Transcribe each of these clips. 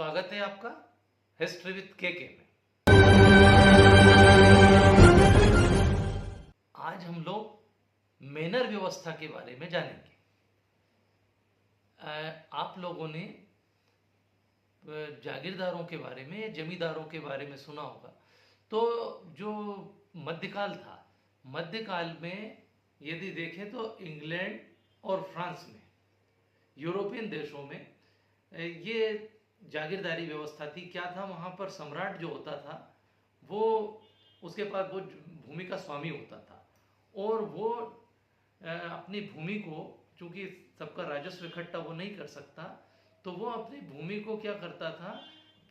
स्वागत है आपका हिस्ट्री विद के में। आज हम लोग मैनर व्यवस्था के बारे में जानेंगे। आप लोगों ने जागीरदारों के बारे में, जमींदारों के बारे में सुना होगा। तो जो मध्यकाल था, मध्यकाल में यदि देखें तो इंग्लैंड और फ्रांस में, यूरोपियन देशों में ये जागीरदारी व्यवस्था थी। क्या था, वहाँ पर सम्राट जो होता था वो, उसके पास वो भूमि का स्वामी होता था और वो अपनी भूमि को, चूंकि सबका राजस्व इकट्ठा वो नहीं कर सकता, तो वो अपनी भूमि को क्या करता था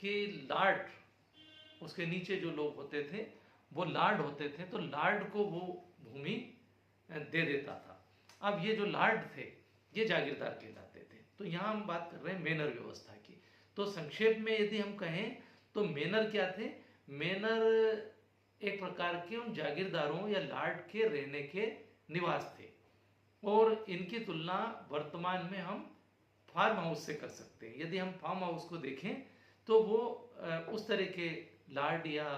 कि लार्ड, उसके नीचे जो लोग होते थे वो लार्ड होते थे, तो लार्ड को वो भूमि दे देता था। अब ये जो लार्ड थे ये जागीरदार कहलाते थे। तो यहाँ हम बात कर रहे हैं मैनर व्यवस्था की। तो संक्षेप में यदि हम कहें तो मैनर क्या थे? मैनर एक प्रकार के उन जागीरदारों या लार्ड के रहने के निवास थे और इनकी तुलना वर्तमान में हम फार्म हाउस से कर सकते हैं। यदि हम फार्म हाउस को देखें तो वो उस तरह के लार्ड या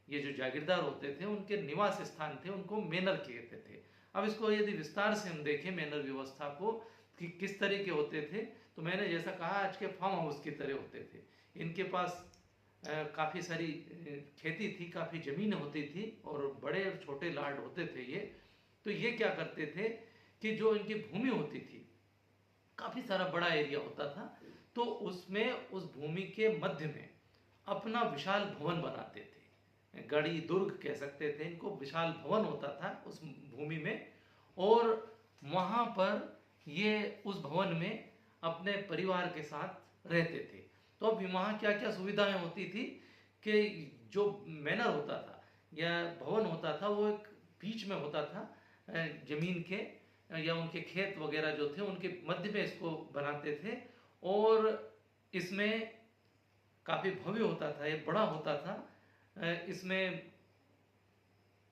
ये जो जागीरदार होते थे उनके निवास स्थान थे, उनको मैनर कहते थे। अब इसको यदि विस्तार से हम देखें मैनर व्यवस्था को कि किस तरह के होते थे, तो मैंने जैसा कहा आज के फार्म हाउस की तरह होते थे। इनके पास काफ़ी सारी खेती थी, काफ़ी ज़मीनें होती थी और बड़े और छोटे लार्ड होते थे ये। तो ये क्या करते थे कि जो इनकी भूमि होती थी, काफ़ी सारा बड़ा एरिया होता था, तो उसमें उस भूमि के मध्य में अपना विशाल भवन बनाते थे। गढ़ी दुर्ग कह सकते थे इनको। विशाल भवन होता था उस भूमि में और वहाँ पर ये उस भवन में अपने परिवार के साथ रहते थे। तो अब वहाँ क्या क्या सुविधाएं होती थी कि जो मैनर होता था या भवन होता था वो एक बीच में होता था, जमीन के या उनके खेत वगैरह जो थे उनके मध्य में इसको बनाते थे और इसमें काफ़ी भव्य होता था, ये बड़ा होता था। इसमें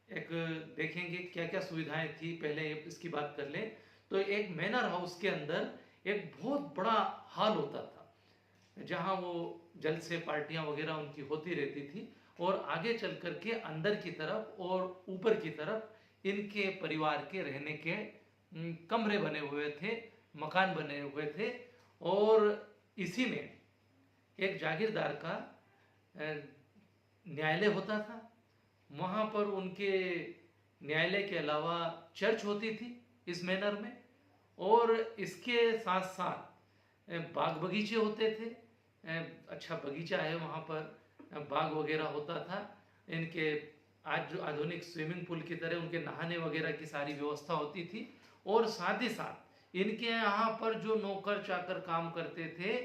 एक देखेंगे क्या क्या सुविधाएं थी, पहले इसकी बात कर लें। तो एक मैनर हाउस के अंदर एक बहुत बड़ा हॉल होता था जहां वो जलसे पार्टियां वगैरह उनकी होती रहती थी और आगे चल कर के अंदर की तरफ और ऊपर की तरफ इनके परिवार के रहने के कमरे बने हुए थे, मकान बने हुए थे और इसी में एक जागीरदार का न्यायालय होता था। वहाँ पर उनके न्यायालय के अलावा चर्च होती थी इस मैनर में और इसके साथ साथ बाग बगीचे होते थे। अच्छा बगीचा है वहाँ पर, बाग वगैरह होता था। इनके आज जो आधुनिक स्विमिंग पूल की तरह उनके नहाने वगैरह की सारी व्यवस्था होती थी और साथ ही साथ इनके यहाँ पर जो नौकर चाकर काम करते थे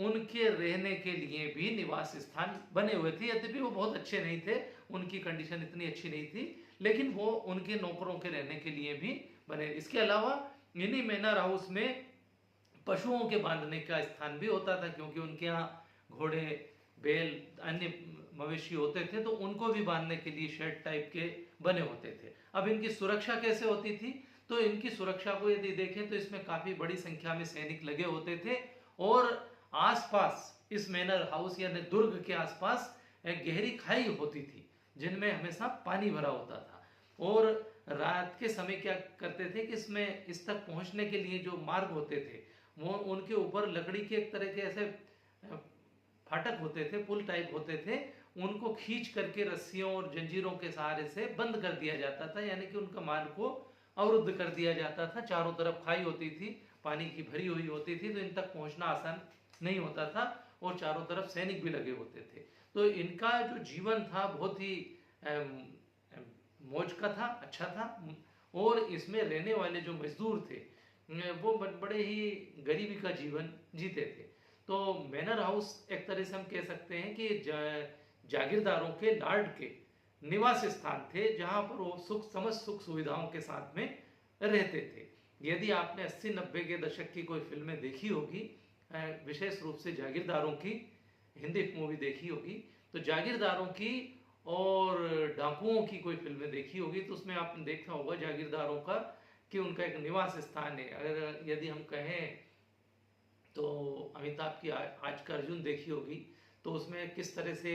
उनके रहने के लिए भी निवास स्थान बने हुए थे। यद्यपि वो बहुत अच्छे नहीं थे, उनकी कंडीशन इतनी अच्छी नहीं थी, लेकिन वो उनके नौकरों के रहने के लिए भी बने। इसके अलावा इन्हीं मैनर हाउस में पशुओं के बांधने का स्थान भी होता था, क्योंकि उनके यहाँ घोड़े, बैल, अन्य मवेशी होते थे, तो उनको भी बांधने के लिए शेड टाइप के बने होते थे। अब इनकी सुरक्षा कैसे होती थी? तो इनकी सुरक्षा को यदि देखें तो इसमें काफ़ी बड़ी संख्या में सैनिक लगे होते थे और आसपास इस मैनर हाउस यानी दुर्ग के आसपास एक गहरी खाई होती थी जिनमें हमेशा पानी भरा होता था और रात के समय क्या करते थे कि इसमें इस तक पहुंचने के लिए जो मार्ग होते थे वो उनके ऊपर लकड़ी के एक तरह के ऐसे फाटक होते थे, पुल टाइप होते थे, उनको खींच करके रस्सियों और जंजीरों के सहारे से बंद कर दिया जाता था, यानी कि उनका मार्ग को अवरुद्ध कर दिया जाता था। चारों तरफ खाई होती थी, पानी की भरी हुई होती थी, तो इन तक पहुंचना आसान नहीं होता था और चारों तरफ सैनिक भी लगे होते थे। तो इनका जो जीवन था बहुत ही मौज का था, अच्छा था और इसमें रहने वाले जो मजदूर थे वो बड़े ही गरीबी का जीवन जीते थे। तो मैनर हाउस एक तरह से हम कह सकते हैं कि जागीरदारों के लार्ड के निवास स्थान थे जहां पर वो समस्त सुख सुविधाओं के साथ में रहते थे। यदि आपने 80-90 के दशक की कोई फिल्में देखी होगी, विशेष रूप से जागीरदारों की हिंदी मूवी देखी होगी, तो जागीरदारों की और डाकुओं की कोई फिल्में देखी होगी, तो उसमें आपने देखा होगा जागीरदारों का कि उनका एक निवास स्थान है। अगर यदि हम कहें तो अमिताभ की आज का अर्जुन देखी होगी, तो उसमें किस तरह से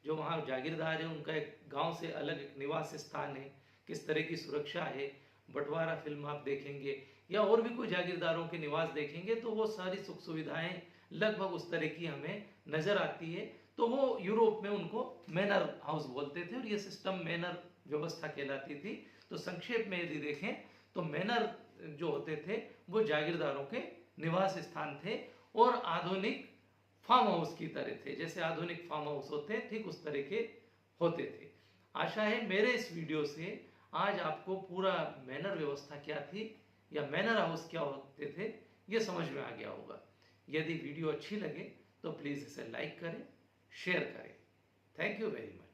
जो वहाँ जागीरदार है उनका एक गांव से अलग एक निवास स्थान है, किस तरह की सुरक्षा है। बंटवारा फिल्म आप देखेंगे या और भी कोई जागीरदारों के निवास देखेंगे तो वो सारी सुख सुविधाएं लगभग उस तरह की हमें नजर आती है। तो वो यूरोप में उनको मैनर हाउस बोलते थे और ये सिस्टम मैनर व्यवस्था कहलाती थी। तो संक्षेप में यदि देखें तो मैनर जो होते थे वो जागीरदारों के निवास स्थान थे और आधुनिक फार्म हाउस की तरह थे, जैसे आधुनिक फार्म हाउस होते हैं ठीक उस तरह के होते थे। आशा है मेरे इस वीडियो से आज आपको पूरा मैनर व्यवस्था क्या थी या मैनर हाउस क्या होते थे ये समझ में आ गया होगा। यदि वीडियो अच्छी लगे तो प्लीज़ इसे लाइक करें, शेयर करें। Thank you very much.